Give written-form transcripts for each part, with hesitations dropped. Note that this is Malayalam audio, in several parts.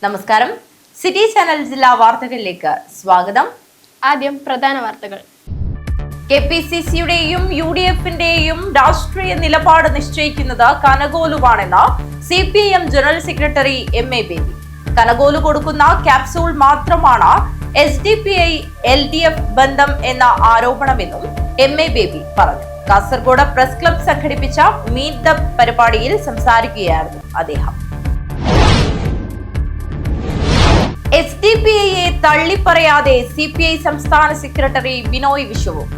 നമസ്കാരം. സിറ്റി ചാനൽ ജില്ലാ വാർത്തകളിലേക്ക് സ്വാഗതം. ആദ്യം പ്രധാന വാർത്തകൾ. കെപിസിസിയുടെയും യുഡിഎഫിന്റെയും രാഷ്ട്രീയ നിലപാട് നിശ്ചയിക്കുന്നത് കനകോലുവാണെന്ന് CPIM general secretary MA. Baby. Kanugolu കൊടുക്കുന്ന ക്യാപ്സൂൾ മാത്രമാണ് SDPI LDF ബന്ധം എന്ന ആരോപണമെന്നും എം.എ. ബേബി പറഞ്ഞു. കാസർഗോഡ് പ്രസ് ക്ലബ് സംഘടിപ്പിച്ച മീറ്റ് ദ പരിപാടിയിൽ സംസാരിക്കുകയായിരുന്നു അദ്ദേഹം. SDPIയെ തള്ളിപ്പറയാതെ CPI സംസ്ഥാന സെക്രട്ടറി ബിനോയ് വിശ്വവും.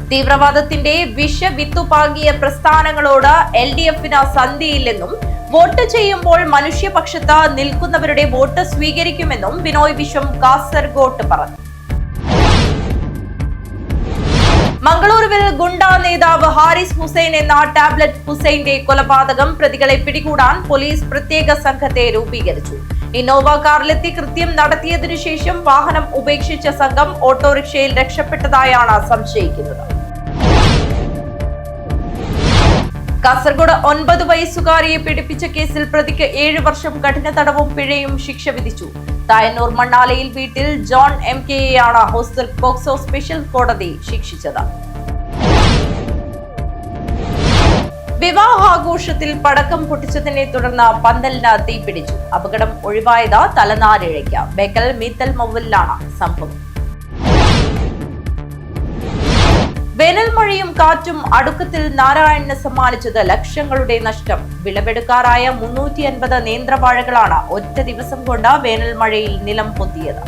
തീവ്രവാദത്തിന്റെ വിഷവിത്തുപാകിയ പ്രസ്ഥാനങ്ങളോട് LDFന് സന്ധിയില്ലെന്നും വോട്ട് ചെയ്യുമ്പോൾ മനുഷ്യപക്ഷത്ത് നിൽക്കുന്നവരുടെ വോട്ട് സ്വീകരിക്കുമെന്നും ബിനോയ് വിശ്വം കാസർഗോട്ട് പറഞ്ഞു. മംഗളൂരുവിൽ ഗുണ്ടാ നേതാവ് ഹാരിസ് ഹുസൈൻ എന്ന ടാബ്ലറ്റ് ഹുസൈന്റെ കൊലപാതകം പ്രതികളെ പിടികൂടാൻ പോലീസ് പ്രത്യേക സംഘത്തെ രൂപീകരിച്ചു. ഇന്നോവ കാറിലെത്തി കൃത്യം നടത്തിയതിനു ശേഷം വാഹനം ഉപേക്ഷിച്ച സംഘം ഓട്ടോറിക്ഷയിൽ രക്ഷപ്പെട്ടതായാണ് സംശയിക്കുന്നത്. കാസർഗോഡ് 9 വയസ്സുകാരിയെ പീഡിപ്പിച്ച കേസിൽ പ്രതിക്ക് 7 വർഷം കഠിന തടവും പിഴയും ശിക്ഷ വിധിച്ചു. തായന്നൂർ മണ്ണാലയിൽ വീട്ടിൽ ജോൺ MKയെയാണ് ഹോസ്റ്റൽ പോക്സോ സ്പെഷ്യൽ കോടതി ശിക്ഷിച്ചത്. വിവാഹാഘോഷത്തിൽ പടക്കം പൊട്ടിച്ചതിനെ തുടർന്ന് പന്തലിന് തീപിടിച്ചു. അപകടം ഒഴിവായത് തലനാരിഴയ്ക്ക്. ബേക്കൽ മീത്തൽ മൊവലിലാണ് സംഭവം. വേനൽ മഴയും കാറ്റും അടുക്കത്തിൽ നാരായണന് സമ്മാനിച്ചത് ലക്ഷങ്ങളുടെ നഷ്ടം. വിളവെടുക്കാറായ 350 നേന്ത്രവാഴകളാണ് ഒറ്റ ദിവസം കൊണ്ട് വേനൽ മഴയിൽ നിലം പൊത്തിയത്.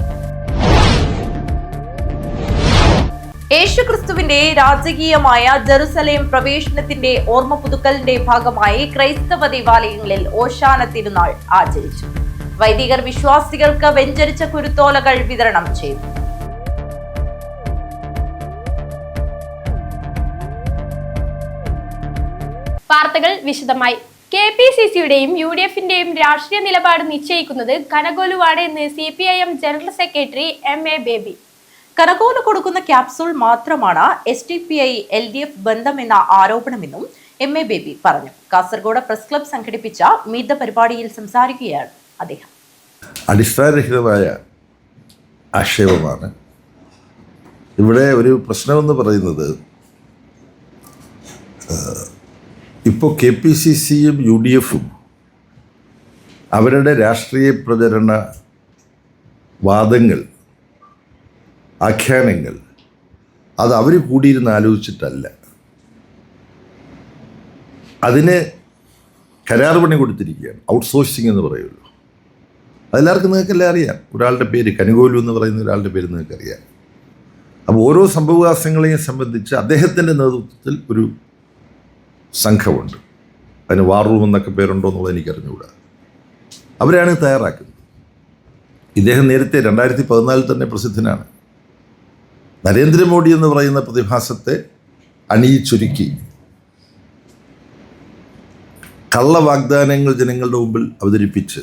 യേശുക്രിസ്തുവിന്റെ രാജകീയമായ ജെറുസലേം പ്രവേശനത്തിന്റെ ഓർമ്മ പുതുക്കലിന്റെ ഭാഗമായി ക്രൈസ്തവ ദേവാലയങ്ങളിൽ ഓശാന തിരുനാൾ ആചരിച്ചു. വൈദികർ വിശ്വാസികൾക്ക് വെഞ്ചരിച്ച കുരുത്തോലകൾ വിതരണം ചെയ്തു. വാർത്തകൾ വിശദമായി. KPCCയുടെയും UDFന്റെയും രാഷ്ട്രീയ നിലപാട് നിശ്ചയിക്കുന്നത് കനകോലുവാണ് എന്ന് CPIM general secretary MA. Baby. Kanugolu കൊടുക്കുന്ന ക്യാപ്സൂൾ മാത്രമാണ് SDPI LDF ബന്ധം എന്ന ആരോപണമെന്നും എം.എ. ബേബി പറഞ്ഞു. കാസർഗോഡ് പ്രസ് ക്ലബ് സംഘടിപ്പിച്ച മീറ്റ് ദ പരിപാടിയിൽ സംസാരിക്കുകയാണ് അദ്ദേഹം. അടിസ്ഥാനരഹിതമായ ആക്ഷേപമാണ്. ഇവിടെ ഒരു പ്രശ്നമെന്ന് പറയുന്നത് ഇപ്പോൾ KPCCയും UDFും അവരുടെ രാഷ്ട്രീയ പ്രചരണ വാദങ്ങൾ, ആഖ്യാനങ്ങൾ അത് അവർ കൂടിയിരുന്ന് ആലോചിച്ചിട്ടല്ല. അതിന് കരാർ പണി കൊടുത്തിരിക്കുകയാണ്. ഔട്ട്സോഴ്സിങ് എന്ന് പറയുമല്ലോ. അതെല്ലാവർക്കും നിങ്ങൾക്കെല്ലാം അറിയാം. ഒരാളുടെ പേര് കനകോലു എന്ന് പറയുന്ന ഒരാളുടെ പേര് നിങ്ങൾക്കറിയാം. അപ്പോൾ ഓരോ സംഭവവികാസങ്ങളെയും സംബന്ധിച്ച് അദ്ദേഹത്തിൻ്റെ നേതൃത്വത്തിൽ ഒരു സംഘമുണ്ട്. അതിന് വാർ റൂം എന്നൊക്കെ പേരുണ്ടോ എന്നുള്ളത് എനിക്കറിഞ്ഞുകൂടാ. അവരാണ് തയ്യാറാക്കുന്നത്. ഇദ്ദേഹം നേരത്തെ 2014 തന്നെ പ്രസിദ്ധനാണ്. നരേന്ദ്രമോദി എന്ന് പറയുന്ന പ്രതിഭാസത്തെ അണിയിച്ചൊരുക്കി കള്ള വാഗ്ദാനങ്ങൾ ജനങ്ങളുടെ മുമ്പിൽ അവതരിപ്പിച്ച്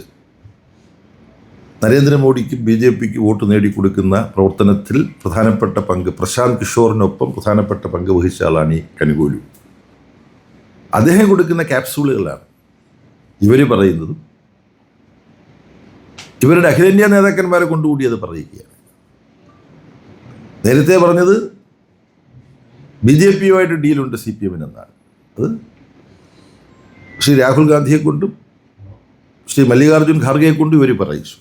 നരേന്ദ്രമോദിക്കും BJPക്ക് വോട്ട് നേടിക്കൊടുക്കുന്ന പ്രവർത്തനത്തിൽ പ്രധാനപ്പെട്ട പങ്ക്, പ്രശാന്ത് കിഷോറിനൊപ്പം പ്രധാനപ്പെട്ട പങ്ക് വഹിച്ച ആളാണ് ഈ കനകോലു. അദ്ദേഹം കൊടുക്കുന്ന ക്യാപ്സൂളുകളാണ് ഇവർ പറയുന്നതും ഇവരുടെ അഖിലേന്ത്യാ നേതാക്കന്മാരെ കൊണ്ടുകൂടി അത് പറയിക്കുകയാണ്. നേരത്തെ പറഞ്ഞത് BJPയുമായിട്ട് ഡീലുണ്ട് CPMന് എന്നാണ്. അത് ശ്രീ രാഹുൽ ഗാന്ധിയെ കൊണ്ടും ശ്രീ മല്ലികാർജുൻ ഖാർഗെയെ കൊണ്ടും ഇവർ പറയിച്ചു.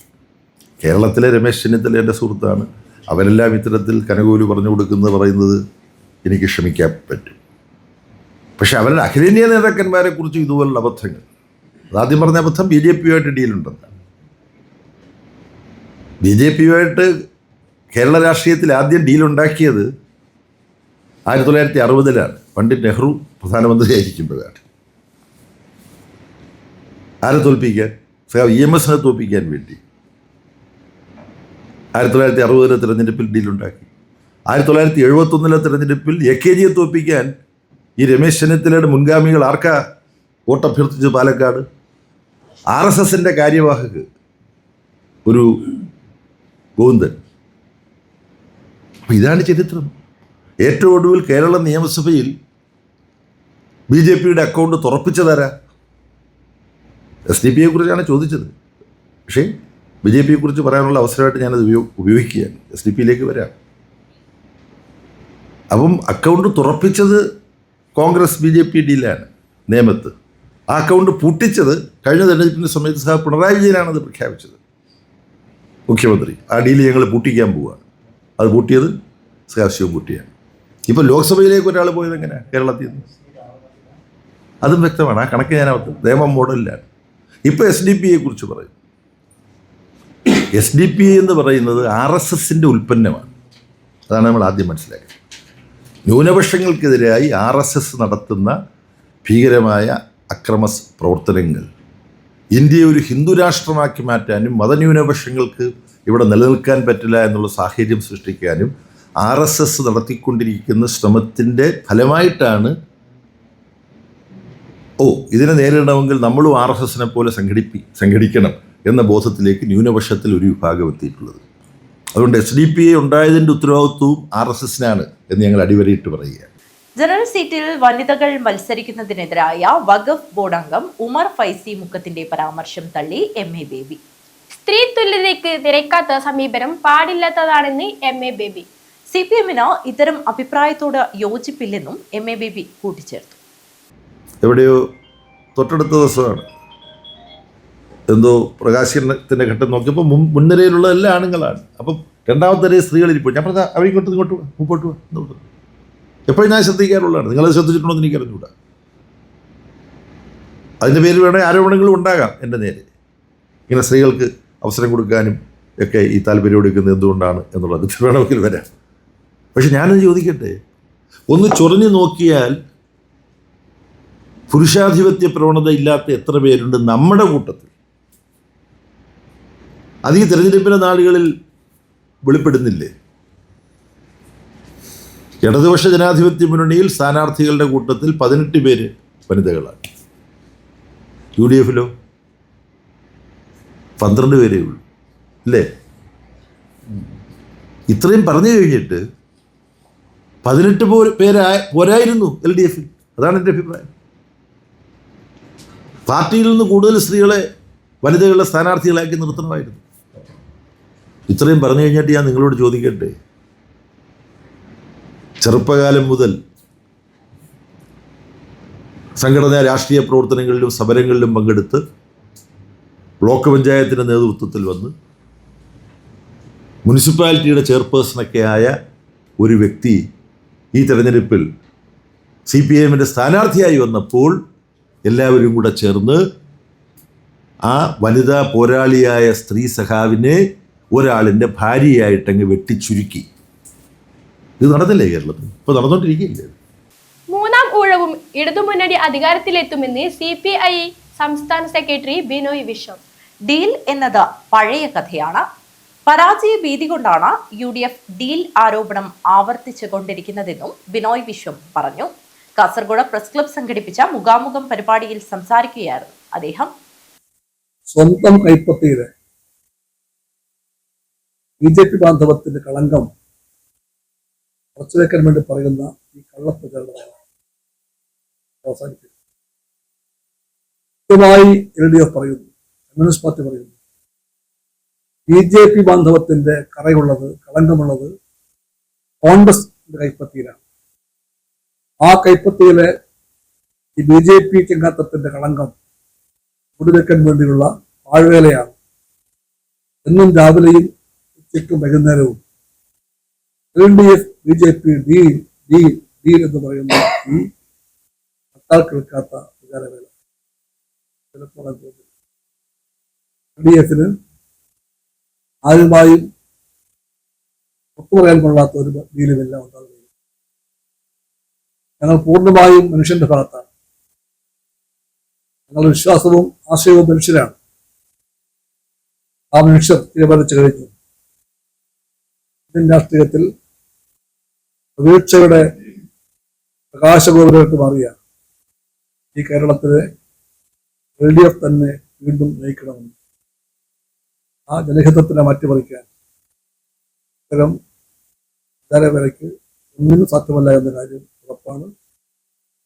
കേരളത്തിലെ രമേശ് ചെന്നിത്തല എൻ്റെ സുഹൃത്താണ്. അവരെല്ലാം ഇത്തരത്തിൽ കനകോലു പറഞ്ഞു കൊടുക്കുന്നത് പറയുന്നത് എനിക്ക് ക്ഷമിക്കാൻ പറ്റും. പക്ഷെ അവരുടെ അഖിലേന്ത്യാ നേതാക്കന്മാരെ കുറിച്ച് ഇതുപോലുള്ള അബദ്ധങ്ങൾ, അതാദ്യം പറഞ്ഞ അബദ്ധം BJPയുമായിട്ട് ഡീലുണ്ടെന്നാണ്. BJPയുമായിട്ട് കേരള രാഷ്ട്രീയത്തിൽ ആദ്യം ഡീലുണ്ടാക്കിയത് 1960-ലാണ്. പണ്ഡിറ്റ് നെഹ്റു പ്രധാനമന്ത്രിയായിരിക്കുമ്പോഴാണ്. ആരെ തോൽപ്പിക്കാൻ? EMSനെ തോൽപ്പിക്കാൻ വേണ്ടി 1960 തെരഞ്ഞെടുപ്പിൽ ഡീലുണ്ടാക്കി. 1971 തെരഞ്ഞെടുപ്പിൽ AKജിയെ തോൽപ്പിക്കാൻ ഈ രമേശ് ചെന്നിത്തലയുടെ മുൻഗാമികൾ ആർക്കാ വോട്ടഭ്യർത്ഥിച്ച്? പാലക്കാട് RSSന്റെ കാര്യവാഹക് ഒരു ഗോവിന്ദൻ. അപ്പോൾ ഇതാണ് ചരിത്രം. ഏറ്റവും ഒടുവിൽ കേരള നിയമസഭയിൽ BJPയുടെ അക്കൗണ്ട് തുറപ്പിച്ചതാരാ? SDP കുറിച്ചാണ് ചോദിച്ചത്. പക്ഷേ BJP കുറിച്ച് പറയാനുള്ള അവസരമായിട്ട് ഞാനത് ഉപയോഗിക്കുകയാണ്. SDP വരാം. അപ്പം അക്കൗണ്ട് തുറപ്പിച്ചത് കോൺഗ്രസ് BJP ഡീലാണ് നിയമത്ത്. ആ അക്കൗണ്ട് പൂട്ടിച്ചത് കഴിഞ്ഞ തെരഞ്ഞെടുപ്പിൻ്റെ സമയത്ത് സഹ പിണറായി വിജയനാണത് പ്രഖ്യാപിച്ചത്, മുഖ്യമന്ത്രി. ആ ഡീല് ഞങ്ങൾ പൂട്ടിക്കാൻ പോവുകയാണ്. അത് പൂട്ടിയത് സഹാശിവം പൂട്ടിയാണ്. ഇപ്പോൾ ലോക്സഭയിലേക്ക് ഒരാൾ പോയത് എങ്ങനെയാണ് കേരളത്തിൽ നിന്ന്? അതും വ്യക്തമാണ്. ആ കണക്ക് ഞാനകത്ത് നിയമം മോഡലിലാണ്. ഇപ്പോൾ SDP കുറിച്ച് പറയും. SDP എന്ന് പറയുന്നത് RSSൻ്റെ ഉൽപ്പന്നമാണ്. അതാണ് നമ്മൾ ആദ്യം മനസ്സിലാക്കുന്നത്. ന്യൂനപക്ഷങ്ങൾക്കെതിരായി RSS നടത്തുന്ന ഭീകരമായ അക്രമ പ്രവർത്തനങ്ങൾ ഇന്ത്യയെ ഒരു ഹിന്ദു രാഷ്ട്രമാക്കി മാറ്റാനും മതന്യൂനപക്ഷങ്ങൾക്ക് ഇവിടെ നിലനിൽക്കാൻ പറ്റില്ല എന്നുള്ള സാഹചര്യം സൃഷ്ടിക്കാനും RSS നടത്തിക്കൊണ്ടിരിക്കുന്ന ശ്രമത്തിൻ്റെ ഫലമായിട്ടാണ് ഇതിനെ നേരിടണമെങ്കിൽ നമ്മളും RSSനെ പോലെ സംഘടിക്കണം എന്ന ബോധത്തിലേക്ക് ന്യൂനപക്ഷത്തിൽ ഒരു വിഭാഗം എത്തിയിട്ടുള്ളത്. അതുകൊണ്ട് SDP ഉണ്ടായതിൻ്റെ ഉത്തരവാദിത്വവും RSSനാണ് എന്ന് ഞങ്ങൾ അടിവരയിട്ട് പറയുക. ജനറൽ സീറ്റിൽ വനിതകൾ മത്സരിക്കുന്നതിനെതിരായ വഖഫ് ബോർഡ് അംഗം ഉമർ ഫൈസി മുക്കത്തിന്റെ പരാമർശം തള്ളി MA ബേബി. സ്ത്രീ തുല്യതയ്ക്ക് നിരക്കാത്ത സമീപനം പാടില്ലാത്തതാണെന്ന് MA ബേബി. CPMന് ഇത്തരം അഭിപ്രായത്തോട് യോജിപ്പില്ലെന്നും MA ബേബി കൂട്ടിച്ചേർത്തു. എവിടെയോ തൊട്ടടുത്ത ദിവസമാണ് എന്തോ പ്രകാശനത്തിൻ്റെ ഘട്ടം നോക്കിയപ്പോൾ മുൻനിരയിലുള്ള എല്ലാ ആണുങ്ങളാണ്. അപ്പം രണ്ടാമത്തെ നിരയിൽ സ്ത്രീകളിരിപ്പോൾ ഞാൻ പറഞ്ഞാൽ അവരിങ്ങോട്ട് ഇങ്ങോട്ട് മുമ്പോട്ട് പോകാം. എപ്പോഴും ഞാൻ ശ്രദ്ധിക്കാറുള്ളതാണ്. നിങ്ങളത് ശ്രദ്ധിച്ചിട്ടുണ്ടോ എന്ന് എനിക്ക് അറിഞ്ഞുകൂടാ. അതിൻ്റെ പേരിൽ വേണേൽ ആരോപണങ്ങളും ഉണ്ടാകാം എൻ്റെ നേരെ. ഇങ്ങനെ സ്ത്രീകൾക്ക് അവസരം കൊടുക്കാനും ഒക്കെ ഈ താല്പര്യം എടുക്കുന്നത് എന്തുകൊണ്ടാണ് എന്നുള്ളത് വേണമെങ്കിൽ വരാം. പക്ഷെ ഞാനത് ചോദിക്കട്ടെ, ഒന്ന് ചൊറിഞ്ഞു നോക്കിയാൽ പുരുഷാധിപത്യ പ്രവണത ഇല്ലാത്ത എത്ര പേരുണ്ട് നമ്മുടെ കൂട്ടത്തിൽ? അത് ഈ തെരഞ്ഞെടുപ്പിൻ്റെ നാളുകളിൽ വെളിപ്പെടുന്നില്ലേ? ഇടതുപക്ഷ ജനാധിപത്യ മുന്നണിയിൽ സ്ഥാനാർത്ഥികളുടെ കൂട്ടത്തിൽ 18 പേര് വനിതകളാണ്. UDFലോ 12 പേരേ ഉള്ളൂ, അല്ലേ? ഇത്രയും പറഞ്ഞു കഴിഞ്ഞിട്ട് 18 പോരായിരുന്നു LDFൽ. അതാണ് എൻ്റെ അഭിപ്രായം. പാർട്ടിയിൽ നിന്ന് കൂടുതൽ സ്ത്രീകളെ വനിതകളെ സ്ഥാനാർത്ഥികളാക്കി നിർത്തണമായിരുന്നു. ഇത്രയും പറഞ്ഞു കഴിഞ്ഞിട്ട് ഞാൻ നിങ്ങളോട് ചോദിക്കട്ടെ, ചെറുപ്പകാലം മുതൽ സംഘടനാ രാഷ്ട്രീയ പ്രവർത്തനങ്ങളിലും സമരങ്ങളിലും പങ്കെടുത്ത് ബ്ലോക്ക് പഞ്ചായത്തിൻ്റെ നേതൃത്വത്തിൽ വന്ന് മുനിസിപ്പാലിറ്റിയുടെ ചെയർപേഴ്സണൊക്കെ ആയ ഒരു വ്യക്തി ഈ തെരഞ്ഞെടുപ്പിൽ CPMൻ്റെ സ്ഥാനാർത്ഥിയായി വന്നപ്പോൾ എല്ലാവരും കൂടെ ചേർന്ന് ആ വനിതാ പോരാളിയായ സ്ത്രീ സഖാവിനെ ഒരാളിൻ്റെ ഭാര്യയായിട്ടങ്ങ് വെട്ടിച്ചുരുക്കി. ഇത് നടന്നില്ലേ കേരളത്തിൽ? ഇപ്പോൾ നടന്നുകൊണ്ടിരിക്കുകയില്ലേ? മൂന്നാം ഊഴവും ഇടതുമുന്നണി അധികാരത്തിലെത്തുമെന്ന് CPI സംസ്ഥാന സെക്രട്ടറി ബിനോയ് വിശ്വം. ഡീൽ എന്നത് പഴയ കഥയാണ്. പരാജയ ഭീതി കൊണ്ടാണ് UDF ഡീൽ ആരോപണം ആവർത്തിച്ചു കൊണ്ടിരിക്കുന്നതെന്നും ബിനോയ് വിശ്വം പറഞ്ഞു. കാസർഗോഡ് പ്രസ് ക്ലബ് സംഘടിപ്പിച്ച മുഖാമുഖം പരിപാടിയിൽ സംസാരിക്കുകയായിരുന്നു അദ്ദേഹം. സ്വന്തം കൈപ്പത്തിയിലെ BJP ബാന്ധവത്തിന്റെ കളങ്കം ഉറച്ചുവെക്കാൻ വേണ്ടി പറയുന്ന ഈ കള്ളപ്രചാരണം അവസാനിപ്പിക്കും. കൃത്യമായി LDF പറയുന്നു, കമ്മ്യൂണിസ്റ്റ് പാർട്ടി പറയുന്നു, BJP ബാന്ധവത്തിന്റെ കറയുള്ളത്, കളങ്കമുള്ളത് കോൺഗ്രസിന്റെ കൈപ്പത്തിയിലാണ്. ആ കൈപ്പത്തിയിലെ ഈ BJP ചെങ്കാത്തത്തിന്റെ കളങ്കം മുടിവെക്കാൻ വേണ്ടിയുള്ള പാഴ്വേലയാണ്. എന്നും രാവിലെയും ഉച്ചയ്ക്കും വൈകുന്നേരവും LDF BJP deal deal deal എന്ന് പറയുന്ന ഈ ഹർത്താൽ കേൾക്കാത്ത വിചാരവേല ചിലപ്പോൾ LDFന് ആരുമായും ഒത്തുപറയാൻ കൊള്ളാത്ത ഒരു ഡീലുമില്ല ഉണ്ടാകുന്നത്. ഞങ്ങൾ പൂർണ്ണമായും മനുഷ്യന്റെ ഭാഗത്താണ്. ഞങ്ങളുടെ വിശ്വാസവും ആശയവും മനുഷ്യരാണ്. ആ മനുഷ്യർ തീരുമാനിച്ചു കഴിഞ്ഞു. ഇന്ത്യൻ രാഷ്ട്രീയത്തിൽ പ്രതീക്ഷയുടെ പ്രകാശഗോപുരമായിട്ട് മാറിയ ഈ കേരളത്തിലെ LDF തന്നെ വീണ്ടും നയിക്കണമെന്ന്, ആ ജനഹിതത്തിനെ മാറ്റിമറിക്കാൻ ഇത്തരം വിചാരവേലയ്ക്ക് ഒന്നിനും സാധ്യമല്ല എന്ന കാര്യം ഉറപ്പാണ്.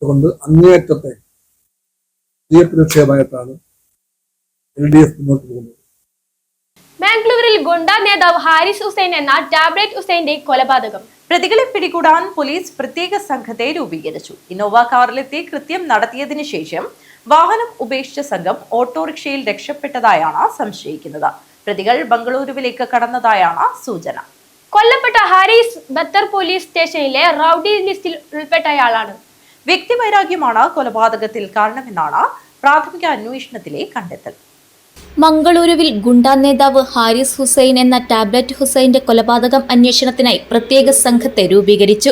അതുകൊണ്ട് അങ്ങേയറ്റത്തെ വിജയപ്രതീക്ഷയുമായിട്ടാണ് LDF മുന്നോട്ട് പോകുന്നത്. ബാംഗ്ലൂരിൽ ഗുണ്ടാ നേതാവ് ഹാരിസ് ഹുസൈൻ എന്ന ടാബ്ലറ്റ് ഹുസൈന്റെ കൊലപാതകം. പ്രതികളെ പിടികൂടാൻ പോലീസ് പ്രത്യേക സംഘത്തെ രൂപീകരിച്ചു. ഇന്നോവ കാറിലെത്തി കൃത്യം നടത്തിയതിനു ശേഷം വാഹനം ഉപേക്ഷിച്ച സംഘം ഓട്ടോറിക്ഷയിൽ രക്ഷപ്പെട്ടതായാണ് സംശയിക്കുന്നത്. പ്രതികൾ ബംഗളൂരുവിലേക്ക് കടന്നതായാണ് സൂചന. കൊല്ലപ്പെട്ട ഹാരിസ് ബത്തർ പോലീസ് സ്റ്റേഷനിലെ റൌഡി ലിസ്റ്റിൽ ഉൾപ്പെട്ടയാളാണ്. വ്യക്തിവൈരാഗ്യമാണ് കൊലപാതകത്തിൽ കാരണമെന്നാണ് പ്രാഥമിക അന്വേഷണത്തിലെ കണ്ടെത്തൽ. മംഗളൂരുവിൽ ഗുണ്ടാ നേതാവ് ഹാരിസ് ഹുസൈൻ എന്ന ടാബ്ലറ്റ് ഹുസൈന്റെ കൊലപാതകം അന്വേഷണത്തിനായി പ്രത്യേക സംഘത്തെ രൂപീകരിച്ചു.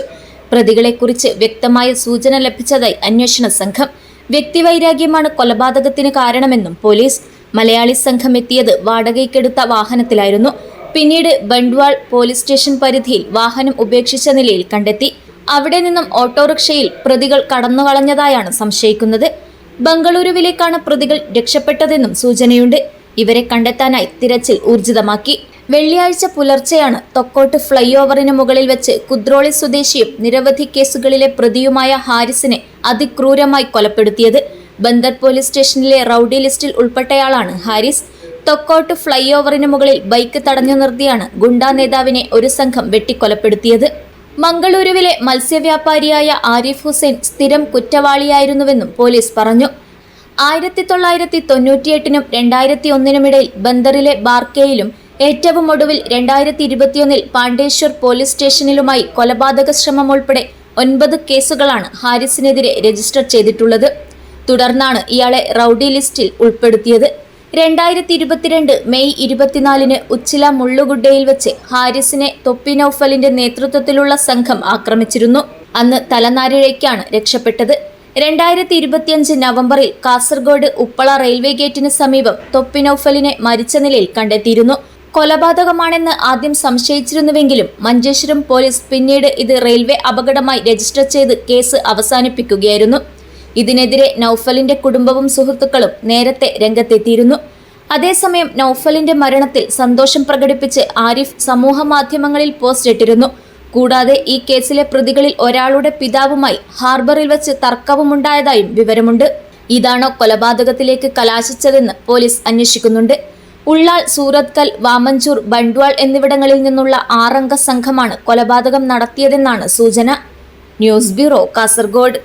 പ്രതികളെക്കുറിച്ച് വ്യക്തമായ സൂചന ലഭിച്ചതായി അന്വേഷണ സംഘം. വ്യക്തിവൈരാഗ്യമാണ് കൊലപാതകത്തിന് കാരണമെന്നും പോലീസ്. മലയാളി സംഘം എത്തിയത് വാടകയ്ക്കെടുത്ത വാഹനത്തിലായിരുന്നു. പിന്നീട് ബണ്ട്വാൾ പോലീസ് സ്റ്റേഷൻ പരിധിയിൽ വാഹനം ഉപേക്ഷിച്ച നിലയിൽ കണ്ടെത്തി. അവിടെ നിന്നും ഓട്ടോറിക്ഷയിൽ പ്രതികൾ കടന്നുകളഞ്ഞതായാണ് സംശയിക്കുന്നത്. ബംഗളൂരുവിലേക്കാണ് പ്രതികൾ രക്ഷപ്പെട്ടതെന്നും സൂചനയുണ്ട്. ഇവരെ കണ്ടെത്താനായി തിരച്ചിൽ ഊർജിതമാക്കി. വെള്ളിയാഴ്ച പുലർച്ചെയാണ് തൊക്കോട്ട് ഫ്ലൈ ഓവറിന് മുകളിൽ വെച്ച് കുദ്രോളി സ്വദേശിയും നിരവധി കേസുകളിലെ പ്രതിയുമായ ഹാരിസിനെ അതിക്രൂരമായി കൊലപ്പെടുത്തിയത്. ബന്ദർ പോലീസ് സ്റ്റേഷനിലെ റൌഡി ലിസ്റ്റിൽ ഉൾപ്പെട്ടയാളാണ് ഹാരിസ്. തൊക്കോട്ട് ഫ്ലൈ ഓവറിന് മുകളിൽ ബൈക്ക് തടഞ്ഞു നിർത്തിയാണ് ഗുണ്ടാ നേതാവിനെ ഒരു സംഘം വെട്ടിക്കൊലപ്പെടുത്തിയത്. മംഗളൂരുവിലെ മത്സ്യവ്യാപാരിയായ ആരിഫ് ഹുസൈൻ സ്ഥിരം കുറ്റവാളിയായിരുന്നുവെന്നും പോലീസ് പറഞ്ഞു. 1998-നും 2001-നുമിടയിൽ ബന്ദറിലെ ബാർക്കയിലും ഏറ്റവും ഒടുവിൽ 2021-ൽ പാണ്ഡേശ്വർ പോലീസ് സ്റ്റേഷനിലുമായി കൊലപാതക ശ്രമം ഉൾപ്പെടെ 9 കേസുകളാണ് ഹാരിസിനെതിരെ രജിസ്റ്റർ ചെയ്തിട്ടുള്ളത്. തുടർന്നാണ് ഇയാളെ റൌഡി ലിസ്റ്റിൽ ഉൾപ്പെടുത്തിയത്. 2022 മെയ് 24-ന് ഉച്ചില മുള്ളുഗുഡയിൽ വെച്ച് ഹാരിസിനെ തൊപ്പി നൌഫലിന്റെ നേതൃത്വത്തിലുള്ള സംഘം ആക്രമിച്ചിരുന്നു. അന്ന് തലനാരിഴയ്ക്കാണ് രക്ഷപ്പെട്ടത്. 2025 നവംബറിൽ കാസർഗോഡ് ഉപ്പള റെയിൽവേ ഗേറ്റിന് സമീപം തൊപ്പി നൌഫലിനെ മരിച്ച നിലയിൽ കണ്ടെത്തിയിരുന്നു. കൊലപാതകമാണെന്ന് ആദ്യം സംശയിച്ചിരുന്നുവെങ്കിലും മഞ്ചേശ്വരം പോലീസ് പിന്നീട് ഇത് റെയിൽവേ അപകടമായി രജിസ്റ്റർ ചെയ്ത് കേസ് അവസാനിപ്പിക്കുകയായിരുന്നു. ഇതിനെതിരെ നൌഫലിന്റെ കുടുംബവും സുഹൃത്തുക്കളും നേരത്തെ രംഗത്തെത്തിയിരുന്നു. അതേസമയം നൌഫലിന്റെ മരണത്തിൽ സന്തോഷം പ്രകടിപ്പിച്ച് ആരിഫ് സമൂഹ മാധ്യമങ്ങളിൽ പോസ്റ്റ് ഇട്ടിരുന്നു. കൂടാതെ ഈ കേസിലെ പ്രതികളിൽ ഒരാളുടെ പിതാവുമായി ഹാർബറിൽ വെച്ച് തർക്കവുമുണ്ടായതായും വിവരമുണ്ട്. ഇതാണോ കൊലപാതകത്തിലേക്ക് കലാശിച്ചതെന്ന് പോലീസ് അന്വേഷിക്കുന്നുണ്ട്. ഉള്ളാൾ, സൂറത്കൽ, വാമഞ്ചൂർ, ബണ്ട്വാൾ എന്നിവിടങ്ങളിൽ നിന്നുള്ള 6 അംഗ സംഘമാണ് കൊലപാതകം നടത്തിയതെന്നാണ് സൂചന. News bureau, Kasaragod.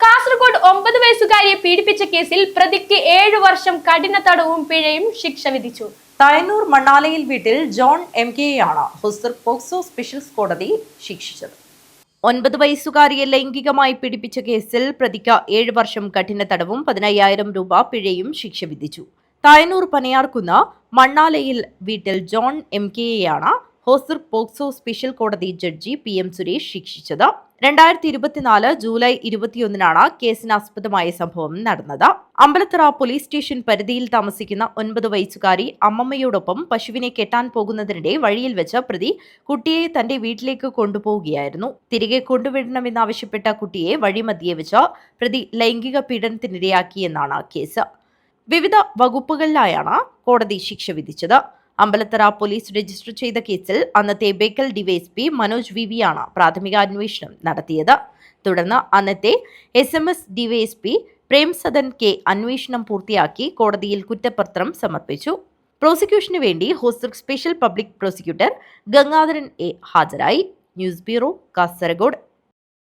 കാസർഗോഡ് 9 വയസ്സുകാരിയെ പീഡിപ്പിച്ച കേസിൽ പ്രതിക്ക് 7 വർഷം കഠിന തടവും പിഴയും ശിക്ഷ വിധിച്ചു. തായന്നൂർ മണ്ണാലയിൽ വീട്ടിൽ ജോൺ MKയെയാണ് ഹൊസ്ദുർഗ് പോക്സോ സ്പെഷ്യൽ കോടതി ശിക്ഷിച്ചത്. 9 വയസ്സുകാരിയെ ലൈംഗികമായി പീഡിപ്പിച്ച കേസിൽ പ്രതിക്ക് 7 വർഷം കഠിന തടവും 15,000 രൂപ പിഴയും ശിക്ഷ വിധിച്ചു. തായന്നൂർ പനയാർകുന്ന് മണ്ണാലയിൽ വീട്ടിൽ ജോൺ MKയെയാണ് ഹൊസ്ദുർഗ് പോക്സോ സ്പെഷ്യൽ കോടതി ജഡ്ജി PM സുരേഷ് ശിക്ഷിച്ചത്. 2024 ജൂലൈ 21-നാണ് കേസിനാസ്പദമായ സംഭവം നടന്നത്. അമ്പലത്തറ പോലീസ് സ്റ്റേഷൻ പരിധിയിൽ താമസിക്കുന്ന 9 വയസ്സുകാരി അമ്മമ്മയോടൊപ്പം പശുവിനെ കെട്ടാൻ പോകുന്നതിനിടെ വഴിയിൽ വെച്ച് പ്രതി കുട്ടിയെ തന്റെ വീട്ടിലേക്ക് കൊണ്ടുപോവുകയായിരുന്നു. തിരികെ കൊണ്ടുവിടണമെന്നാവശ്യപ്പെട്ട കുട്ടിയെ വഴിമധ്യേ വെച്ച് പ്രതി ലൈംഗിക പീഡനത്തിനിരയാക്കിയെന്നാണ് കേസ്. വിവിധ വകുപ്പുകളിലായാണ് കോടതി ശിക്ഷ വിധിച്ചത്. അമ്പലത്തറ പോലീസ് രജിസ്റ്റർ ചെയ്ത കേസിൽ അന്നത്തെ ബേക്കൽ ഡിവൈഎസ്പി മനോജ് VV ആണ് പ്രാഥമിക അന്വേഷണം നടത്തിയത്. തുടർന്ന് അന്നത്തെ SMS ഡിവൈഎസ്പി പ്രേംസദൻ K അന്വേഷണം പൂർത്തിയാക്കി കോടതിയിൽ കുറ്റപത്രം സമർപ്പിച്ചു. പ്രോസിക്യൂഷന് വേണ്ടി Hosdurg special public prosecutor Gangadharan A ഹാജരായി. News bureau, Kasaragod.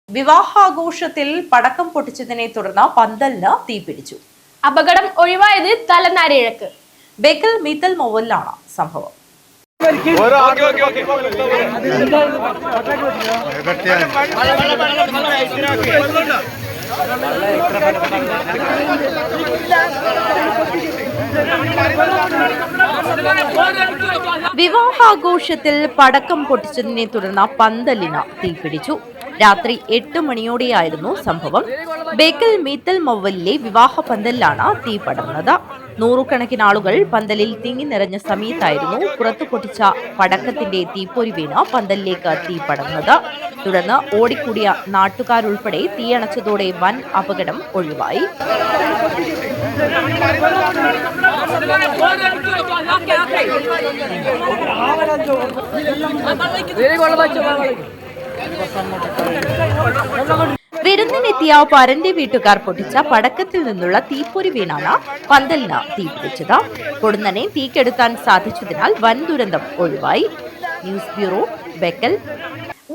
വിവാഹാഘോഷത്തിൽ പടക്കം പൊട്ടിച്ചതിനെ തുടർന്ന് പന്തലിന് തീപിടിച്ചു. അപകടം ഒഴിവായത് തലനാരിഴക്ക്. ബേക്കൽ മീത്തൽ മോവലിലാണ് സംഭവം. വിവാഹാഘോഷത്തിൽ പടക്കം പൊട്ടിച്ചതിനെ തുടർന്ന് പന്തലിന് തീപിടിച്ചു. രാത്രി 8 മണിയോടെയായിരുന്നു സംഭവം. ബേക്കൽ മീത്തൽ മൊവലിലെ വിവാഹ പന്തലിലാണ് തീ പടർന്നത്. 100 ആളുകൾ പന്തലിൽ തിങ്ങി നിറഞ്ഞ സമയത്തായിരുന്നു പുറത്തു പൊട്ടിച്ച പടക്കത്തിന്റെ തീപ്പൊരി വീണ് പന്തലിലേക്ക് തീ പടർന്നത്. തുടർന്ന് ഓടിക്കൂടിയ നാട്ടുകാരുൾപ്പെടെ തീയണച്ചതോടെ വൻ അപകടം ഒഴിവായി. വിരുന്നിനെത്തിയ കാണാനെത്തിയ പരന്റെ വീട്ടുകാർ പൊട്ടിച്ച പടക്കത്തിൽ നിന്നുള്ള തീപ്പൊരി വീണാണ് പന്തലിന് തീപിടിച്ചത്. പൊടുന്നനെ തീക്കെടുത്താൻ സാധിച്ചതിനാൽ വൻ ദുരന്തം ഒഴിവായി. News bureau, Bekal.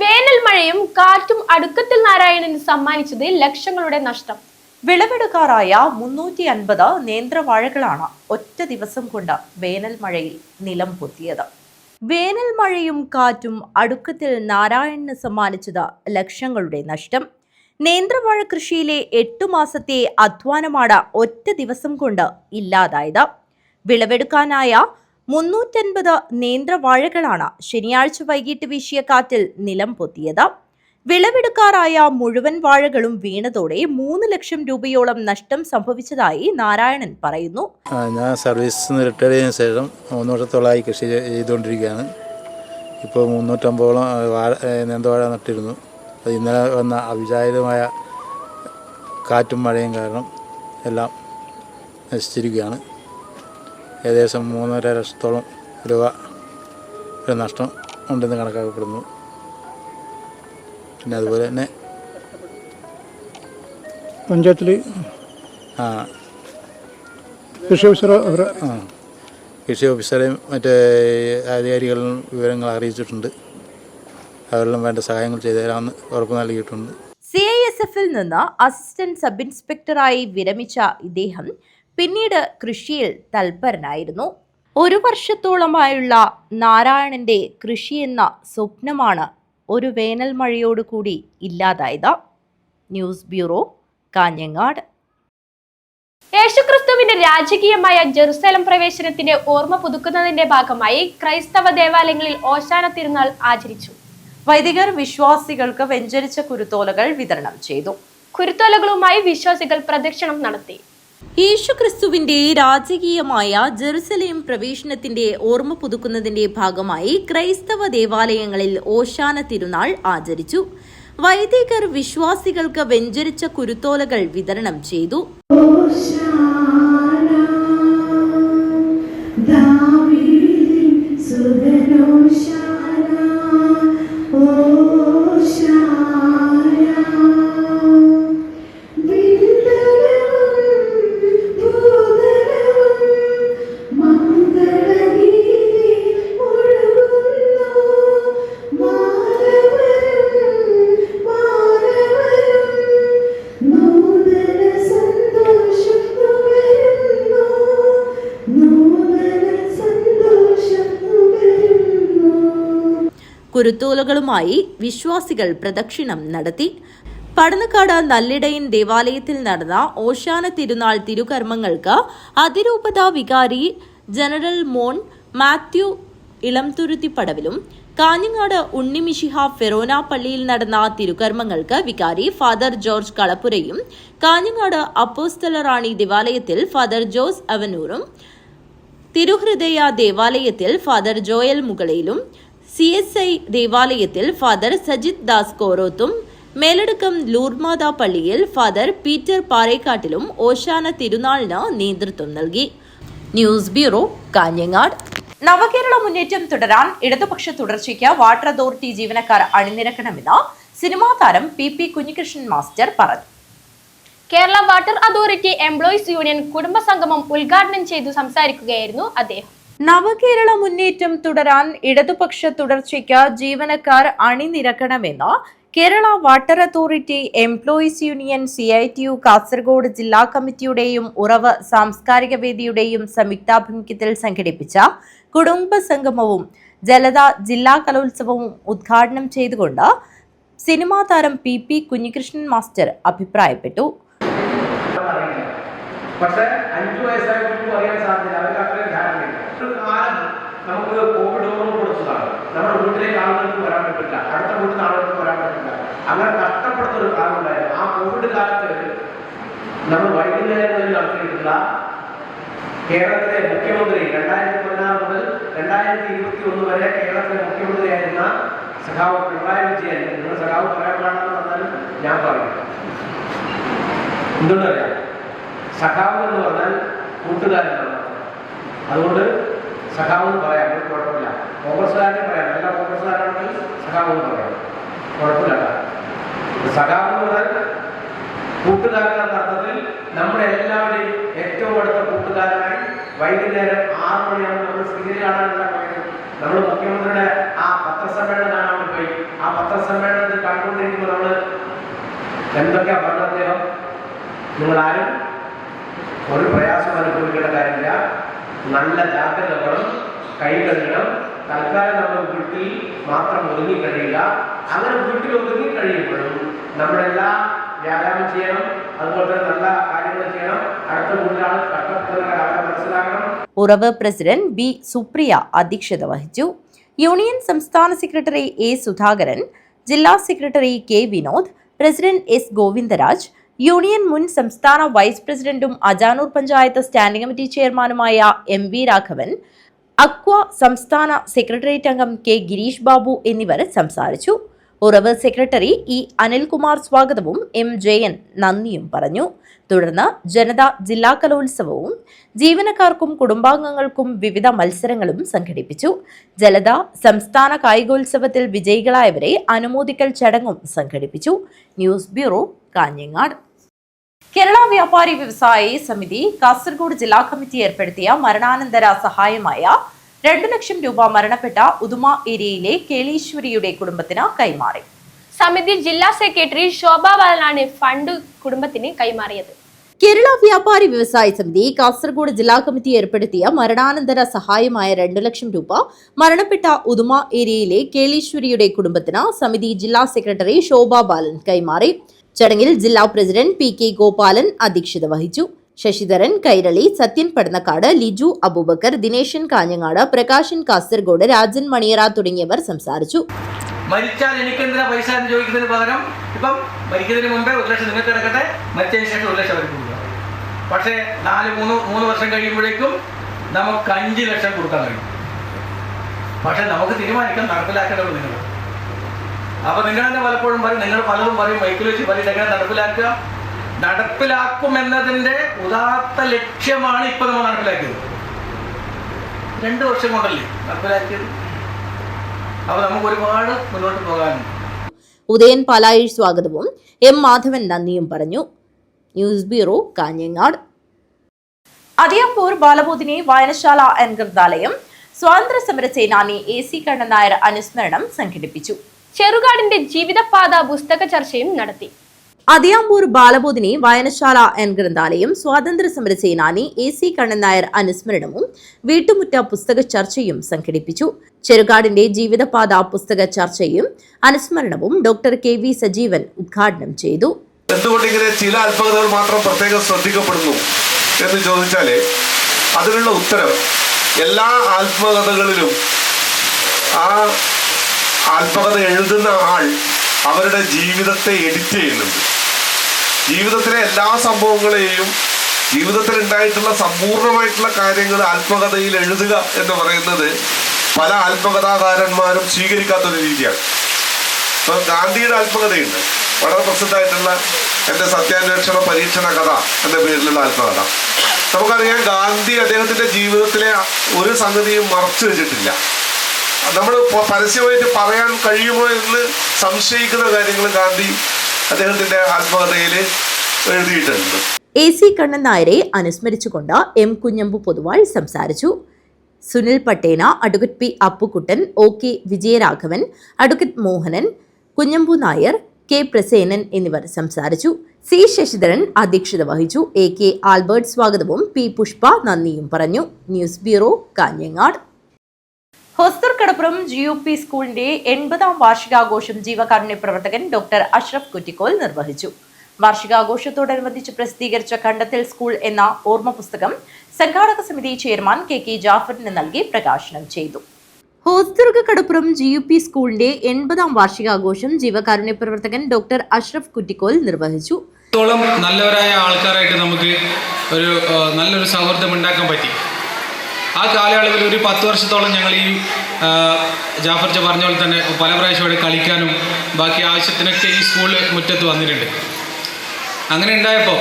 വേനൽ മഴയും കാറ്റും അടുക്കത്തിൽ നാരായണന് സമ്മാനിച്ചത് ലക്ഷങ്ങളുടെ നഷ്ടം. വിളവെടുക്കാറായ 350 നേന്ത്രവാഴകളാണ് ഒറ്റ ദിവസം കൊണ്ട് വേനൽ മഴയിൽ നിലം പൊത്തിയത്. വേനൽ മഴയും കാറ്റും അടുക്കത്തിൽ നാരായണന് സമ്മാനിച്ചത് ലക്ഷങ്ങളുടെ നഷ്ടം. നേന്ത്രവാഴ കൃഷിയിലെ 8 മാസത്തെ അധ്വാനമാണ് ഒറ്റ ദിവസം കൊണ്ട് ഇല്ലാതായത്. വിളവെടുക്കാനായ 350 നേന്ത്രവാഴകളാണ് ശനിയാഴ്ച വൈകിട്ട് വീശിയ കാറ്റിൽ നിലം പൊത്തിയത്. വിളവെടുക്കാറായ മുഴുവൻ വാഴകളും വീണതോടെ 3 ലക്ഷം രൂപയോളം നഷ്ടം സംഭവിച്ചതായി നാരായണൻ പറയുന്നു. ഞാൻ സർവീസിൽ നിന്ന് റിട്ടയർ ചെയ്തതിനു ശേഷം 3 വർഷത്തോളമായി കൃഷി ചെയ്തുകൊണ്ടിരിക്കുകയാണ്. ഇപ്പോൾ 350ഓളം നേന്ത്രവാഴ നട്ടിരുന്നു. അത് ഇന്നലെ വന്ന അവിചാരിതമായ കാറ്റും മഴയും കാരണം എല്ലാം നശിച്ചിരിക്കുകയാണ്. ഏകദേശം 3.5 ലക്ഷത്തോളം രൂപ ഒരു നഷ്ടം ഉണ്ടെന്ന് കണക്കാക്കപ്പെടുന്നു. പിന്നെ അതുപോലെ തന്നെ പഞ്ചായത്തിൽ കൃഷി ഓഫീസറെയും മറ്റേ അധികാരികളും വിവരങ്ങൾ അറിയിച്ചിട്ടുണ്ട്. അവരെല്ലാം വേണ്ട സഹായങ്ങൾ ചെയ്തു തരാമെന്ന് ഉറപ്പ് നൽകിയിട്ടുണ്ട്. CISF-ൽ നിന്ന് അസിസ്റ്റന്റ് സബ് ഇൻസ്പെക്ടറായി വിരമിച്ച ഇദ്ദേഹം പിന്നീട് കൃഷിയിൽ തൽപരനായിരുന്നു. 1 വർഷത്തോളമായുള്ള നാരായണന്റെ കൃഷിയെന്ന സ്വപ്നമാണ് ഒരു വേനൽ മഴയോടുകൂടി ഇല്ലാതായത്. News bureau, Kanhangad. യേശുക്രിസ്തുവിന്റെ രാജകീയമായ ജെറുസലേം പ്രവേശനത്തിന്റെ ഓർമ്മ പുതുക്കുന്നതിന്റെ ഭാഗമായി ക്രൈസ്തവ ദേവാലയങ്ങളിൽ ഓശാന തിരുനാൾ ആചരിച്ചു. വൈദികർ വിശ്വാസികൾക്ക് വെഞ്ചരിച്ച കുരുത്തോലകൾ വിതരണം ചെയ്തു. കുരുത്തോലകളുമായി വിശ്വാസികൾ പ്രദക്ഷിണം നടത്തി. യേശുക്രിസ്തുവിന്റെ രാജകീയമായ ജെറുസലേം പ്രവേശനത്തിന്റെ ഓർമ്മ പുതുക്കുന്നതിന്റെ ഭാഗമായി ക്രൈസ്തവ ദേവാലയങ്ങളിൽ ഓശാന തിരുനാൾ ആചരിച്ചു. വൈദികർ വിശ്വാസികൾക്ക് വെഞ്ചരിച്ച കുരുത്തോലകൾ വിതരണം ചെയ്തു. കുരുത്തോലകളുമായി വിശ്വാസികൾ പ്രദക്ഷിണം നടത്തി. പടന്നക്കാട് നല്ലിടയൻ ദേവാലയത്തിൽ നടന്ന ഓശാന തിരുനാൾ തിരുകർമ്മങ്ങൾക്ക് അതിരൂപത വികാരി ജനറൽ മോൺ മാത്യു ഇളംതുരുത്തിപ്പടവിലും കാഞ്ഞങ്ങാട് ഉണ്ണിമിശിഹ ഫെറോന പള്ളിയിൽ നടന്ന തിരുകർമ്മങ്ങൾക്ക് വികാരി ഫാദർ ജോർജ് കളപ്പുരയും കാഞ്ഞങ്ങാട് അപ്പോസ്തലറാണി ദേവാലയത്തിൽ ഫാദർ ജോസ് അവനൂറും തിരുഹൃദയ ദേവാലയത്തിൽ ഫാദർ ജോയൽ മുകളയിലും CSI ദേവാലയത്തിൽ ഫാദർ സജിത് ദാസ് കോറോത്തും മേലടക്കം ലൂർമാത പള്ളിയിൽ ഫാദർ പീറ്റർ പാറേക്കാട്ടിലും ഓശാന തിരുനാളിന് നേതൃത്വം നൽകി. News bureau, Kanhangad. നവകേരള മുന്നേറ്റം തുടരാൻ ഇടതുപക്ഷ തുടർച്ചയ്ക്ക് വാട്ടർ അതോറിറ്റി ജീവനക്കാർ അണിനിരക്കണമെന്ന് സിനിമാ താരം PP കുഞ്ഞികൃഷ്ണൻ മാസ്റ്റർ പറഞ്ഞു. Kerala water authority employees union കുടുംബസംഗമം ഉദ്ഘാടനം ചെയ്തു സംസാരിക്കുകയായിരുന്നു അദ്ദേഹം. നവകേരള മുന്നേറ്റം തുടരാൻ ഇടതുപക്ഷ തുടർച്ചയ്ക്ക് ജീവനക്കാർ അണിനിരക്കണമെന്ന് Kerala water authority employees union CITU Kasaragod ജില്ലാ കമ്മിറ്റിയുടെയും ഉറവ് സാംസ്കാരിക വേദിയുടെയും സംയുക്താഭിമുഖ്യത്തിൽ സംഘടിപ്പിച്ച കുടുംബ സംഗമവും ജലത ജില്ലാ കലോത്സവവും ഉദ്ഘാടനം ചെയ്തുകൊണ്ട് സിനിമാ താരം PP കുഞ്ഞികൃഷ്ണൻ മാസ്റ്റർ അഭിപ്രായപ്പെട്ടു. പക്ഷേ 5 വയസ്സായ കുട്ടിക്ക് അറിയാൻ സാധ്യത അവർക്ക് അത്രയും ധ്യാനമില്ല. ഒരു കാലം നമുക്ക് കോവിഡ് ഓർമ്മ കൊടുത്തതാണ്. നമ്മുടെ വീട്ടിലേക്ക് ആളുകൾക്ക് വരാൻ പറ്റില്ല, അടുത്ത വീട്ടിൽ ആളുകൾക്ക് വരാൻ പറ്റില്ല. അങ്ങനെ കഷ്ടപ്പെടുന്ന ഒരു കാലം ഉണ്ടായിരുന്നു. ആ കോവിഡ് കാലത്ത് നമ്മൾ വൈകുന്നേരങ്ങളിൽ നടത്തിയിട്ടുള്ള കേരളത്തിലെ മുഖ്യമന്ത്രി 2016 മുതൽ 2021 വരെ കേരളത്തിലെ മുഖ്യമന്ത്രിയായിരുന്ന സഖാവ് പിണറായി വിജയൻ. നിങ്ങൾ സഖാവ് പറയാൻ പാടാന്ന് പറഞ്ഞാലും ഞാൻ പറയും. എന്തുകൊണ്ടറിയാം? സഖാവ് എന്ന് പറഞ്ഞാൽ കൂട്ടുകാരനാണ്. അതുകൊണ്ട് സഖാവ് എന്ന് പറയാം, കുഴപ്പമില്ല. കോൺഗ്രസ്സുകാരനെ പറയാം, നല്ല കോൺഗ്രസ്സുകാരാണെങ്കിൽ സഖാവ് എന്ന് പറയാം, കുഴപ്പമില്ല. സഖാവ് എന്ന് പറഞ്ഞാൽ കൂട്ടുകാരൻ എന്ന അർത്ഥത്തിൽ നമ്മുടെ എല്ലാവരുടെയും ഏറ്റവും അടുത്ത കൂട്ടുകാരനായി വൈകുന്നേരം 6 മണിയാകുമ്പോൾ നമ്മൾ സീരിയൽ കാണാനുള്ള പറയുന്നത്. നമ്മൾ മുഖ്യമന്ത്രിയുടെ ആ പത്രസമ്മേളനം കാണാൻ വേണ്ടി പോയി. ആ പത്രസമ്മേളനത്തിൽ കണ്ടുകൊണ്ടിരിക്കുമ്പോൾ നമ്മൾ എന്തൊക്കെയാ പറഞ്ഞ അദ്ദേഹം, നിങ്ങളാരും ഒരു പ്രയാസം അനുഭവിക്കേണ്ട കാര്യമില്ല, നല്ല ജാഗ്രത വേണം, കൈ കഴുകണം, തൽക്കാലം നമ്മൾ വീട്ടിൽ മാത്രം ഒതുങ്ങി കഴിയുക. അങ്ങനെ വീട്ടിൽ ഒതുങ്ങി കഴിയുമ്പോഴും നമ്മളെല്ലാം വ്യായാമം ചെയ്യണം, അതുപോലെ തന്നെ നല്ല കാര്യങ്ങൾ ചെയ്യണം. അടുത്ത വീട്ടിലാണ് കഷ്ടപ്പെടുന്ന കാര്യം മനസ്സിലാക്കണം. ഉറവ് പ്രസിഡന്റ് ബി സുപ്രിയ അധ്യക്ഷത വഹിച്ചു. യൂണിയൻ സംസ്ഥാന സെക്രട്ടറി എ സുധാകരൻ, ജില്ലാ secretary K Vinod, president S Govindaraj, union മുൻ സംസ്ഥാന വൈസ് പ്രസിഡന്റും അജാനൂർ പഞ്ചായത്ത് സ്റ്റാൻഡിംഗ് കമ്മിറ്റി ചെയർമാനുമായ എം വി രാഘവൻ, അക്വ സംസ്ഥാന സെക്രട്ടേറിയറ്റ് അംഗം കെ ഗിരീഷ് ബാബു എന്നിവർ സംസാരിച്ചു. ഉറവ് സെക്രട്ടറി ഇ അനിൽകുമാർ സ്വാഗതവും എം ജയൻ നന്ദിയും പറഞ്ഞു. തുടർന്ന് ജനത ജില്ലാ കലോത്സവവും ജീവനക്കാർക്കും കുടുംബാംഗങ്ങൾക്കും വിവിധ മത്സരങ്ങളും സംഘടിപ്പിച്ചു. ജലത സംസ്ഥാന കായികോത്സവത്തിൽ വിജയികളായവരെ അനുമോദിക്കൽ ചടങ്ങും സംഘടിപ്പിച്ചു. News bureau, Kanhangad. കേരള വ്യാപാരി വ്യവസായി സമിതി കാസർഗോഡ് ജില്ലാ കമ്മിറ്റി ഏർപ്പെടുത്തിയ മരണാനന്തര സഹായമായ 2 ലക്ഷം രൂപ മരണപ്പെട്ട ഉദുമ ഏരിയയിലെ കേളീശ്വരിയുടെ കുടുംബത്തിന് കൈമാറി. സമിതി ജില്ലാ സെക്രട്ടറി ശോഭ ബാലനാണ് ഫണ്ട് കുടുംബത്തിന് കൈമാറിയത്. കേരള വ്യാപാരി വ്യവസായി സമിതി കാസർഗോഡ് ജില്ലാ കമ്മിറ്റി ഏർപ്പെടുത്തിയ മരണാനന്തര സഹായമായ 2 ലക്ഷം രൂപ മരണപ്പെട്ട ഉദുമ ഏരിയയിലെ കേളീശ്വരിയുടെ കുടുംബത്തിന് സമിതി ജില്ലാ സെക്രട്ടറി ശോഭ ബാലൻ കൈമാറി. ചടങ്ങിൽ ജില്ലാ പ്രസിഡന്റ് പി കെ ഗോപാലൻ അധ്യക്ഷത വഹിച്ചു. ശശിധരൻ കൈരളി, സത്യൻ പടന്നക്കാട്, ലിജു അബൂബക്കർ, ദിനേശൻ കാഞ്ഞങ്ങാട്, പ്രകാശൻ കാസർഗോഡ്, രാജൻ മണിയറ തുടങ്ങിയവർ സംസാരിച്ചു. മരിച്ചാൽ എനിക്കെന്തിനാ പൈസ എന്ന് ചോദിക്കുന്നതിന് പകരം ഇപ്പം മരിക്കുന്നതിന് മുമ്പേ 1 ലക്ഷം നിങ്ങൾക്ക് കിടക്കട്ടെ, മരിച്ചതിന് ശേഷം 1 ലക്ഷം അവർക്ക് കൊടുക്കുക. പക്ഷേ 3 വർഷം കഴിയുമ്പോഴേക്കും നമുക്ക് 5 ലക്ഷം കൊടുക്കാൻ കഴിയും. പക്ഷെ നമുക്ക് തീരുമാനിക്കാൻ നടപ്പിലാക്കേണ്ടത് നിങ്ങൾ. അപ്പോൾ നിങ്ങൾ തന്നെ പലപ്പോഴും പറയും, നിങ്ങൾ പലതും പറയും, മൈക്കിൽ വെച്ച് പറയും എങ്ങനെ നടപ്പിലാക്കും എന്നതിൻ്റെ ഉദാത്ത ലക്ഷ്യമാണ് ഇപ്പം നമ്മൾ നടപ്പിലാക്കിയത്. 2 വർഷം കൊണ്ടല്ലേ നടപ്പിലാക്കിയത്. അപ്പോൾ നമുക്ക് ഒരുപാട് മുന്നോട്ട് പോകാനുണ്ട്. ഉദയൻ പാലായി സ്വാഗതവും എം മാധവൻ നന്ദിയും പറഞ്ഞു. News bureau, Kanhangad. അതിയാമ്പൂർ ബാലബോധിനി വായനശാല ആൻഡ് ഗ്രന്ഥാലയം സ്വാതന്ത്ര്യ സമര സേനാനി AC കണ്ണൻ നായർ അനുസ്മരണം സംഘടിപ്പിച്ചു. ചെറുകാടിന്റെ ജീവിതപാത പുസ്തക ചർച്ചയും നടത്തി. അതിയാമ്പൂർ ബാലബോധിനി വായനശാല ആൻഡ് ഗ്രന്ഥാലയം സ്വാതന്ത്ര്യ സമര സേനാനി AC കണ്ണൻ നായർ അനുസ്മരണവും വീട്ടുമുറ്റ പുസ്തക ചർച്ചയും സംഘടിപ്പിച്ചു. ചെറുകാടിന്റെ ജീവിതപാത പുസ്തക ചർച്ചയും അനുസ്മരണവും ഡോക്ടർ KV സജീവൻ ഉദ്ഘാടനം ചെയ്തു. എന്തുകൊണ്ട് ഇങ്ങനെ ചില ആത്മകഥകൾ മാത്രം പ്രത്യേകം ശ്രദ്ധിക്കപ്പെടുന്നു എന്ന് ചോദിച്ചാല് അതിനുള്ള ഉത്തരം, എല്ലാ ആത്മകഥകളിലും ആ ആത്മകഥ എഴുതുന്ന ആൾ അവരുടെ ജീവിതത്തെ എഡിറ്റ് ചെയ്യുന്നുണ്ട്. ജീവിതത്തിലെ എല്ലാ സംഭവങ്ങളെയും, ജീവിതത്തിൽ ഉണ്ടായിട്ടുള്ള സമ്പൂർണമായിട്ടുള്ള കാര്യങ്ങൾ ആത്മകഥയിൽ എഴുതുക എന്ന് പറയുന്നത് പല ആത്മകഥാകാരന്മാരും സ്വീകരിക്കാത്തൊരു രീതിയാണ്. ഇപ്പം ഗാന്ധിയുടെ ആത്മകഥയുണ്ട്, വളരെ പ്രസിദ്ധമായിട്ടുള്ള എൻ്റെ സത്യാന്വേഷണ പരീക്ഷണ കഥ എന്ന പേരിലുള്ള ആത്മകഥ. നമുക്കറിയാം, ഗാന്ധി അദ്ദേഹത്തിൻ്റെ ജീവിതത്തിലെ ഒരു സംഗതിയും മറച്ചു വെച്ചിട്ടില്ല. നമ്മൾ പരസ്യമായിട്ട് പറയാൻ കഴിയുമോ എന്ന് സംശയിക്കുന്ന കാര്യങ്ങൾ ഗാന്ധി അദ്ദേഹത്തിന്റെ ആത്മകഥയിൽ എഴുതിയിട്ടുണ്ട്. AC കണ്ണൻ നായരെ അനുസ്മരിച്ചുകൊണ്ട് M കുഞ്ഞമ്പു പൊതുവാൾ സംസാരിച്ചു. Sunil Pattena, advocate P Appukuttan, OK Vijayaraghavan, advocate Mohanan, Kunhambu Nair, K Prasenan എന്നിവർ സംസാരിച്ചു. C ശശിധരൻ അധ്യക്ഷത വഹിച്ചു. AK ആൽബർട്ട് സ്വാഗതവും P പുഷ്പ നന്ദിയും പറഞ്ഞു. News bureau, Kanhangad. Hosdur Kadappuram GUP സ്കൂളിന്റെ 80ാം വാർഷികാഘോഷം ജീവകാരുണ്യ പ്രവർത്തകൻ ഡോക്ടർ അഷ്റഫ് കുറ്റിക്കോൽ നിർവഹിച്ചു. വാർഷികാഘോഷത്തോടനുബന്ധിച്ച് പ്രസിദ്ധീകരിച്ച കണ്ടെത്തൽ സ്കൂൾ എന്ന ഓർമ്മ പുസ്തകം സംഘാടക സമിതി ചെയർമാൻ KK ജാഫറിന് നൽകി പ്രകാശനം ചെയ്തു. ഹോസ്ദുർഗ് കടപ്പുറം GUP സ്കൂളിന്റെ 80ാം വാർഷികാഘോഷം ജീവകാരുണ്യ പ്രവർത്തകൻ ഡോക്ടർ അഷ്റഫ് കുറ്റിക്കോൽ നിർവഹിച്ചു. നല്ലവരായ ആൾക്കാരായിട്ട് നമുക്ക് നല്ലൊരു സൗഹൃദം ഉണ്ടാക്കാൻ പറ്റി. ആ കാലയളവിൽ ഒരു 10 വർഷത്തോളം ഞങ്ങൾ ഈ ജാഫർ പറഞ്ഞ പോലെ തന്നെ പല പ്രാവശ്യം ഇവിടെ കളിക്കാനും ബാക്കി ആവശ്യത്തിനൊക്കെ ഈ സ്കൂൾ മുറ്റത്ത് വന്നിട്ടുണ്ട്. അങ്ങനെ ഉണ്ടായപ്പോൾ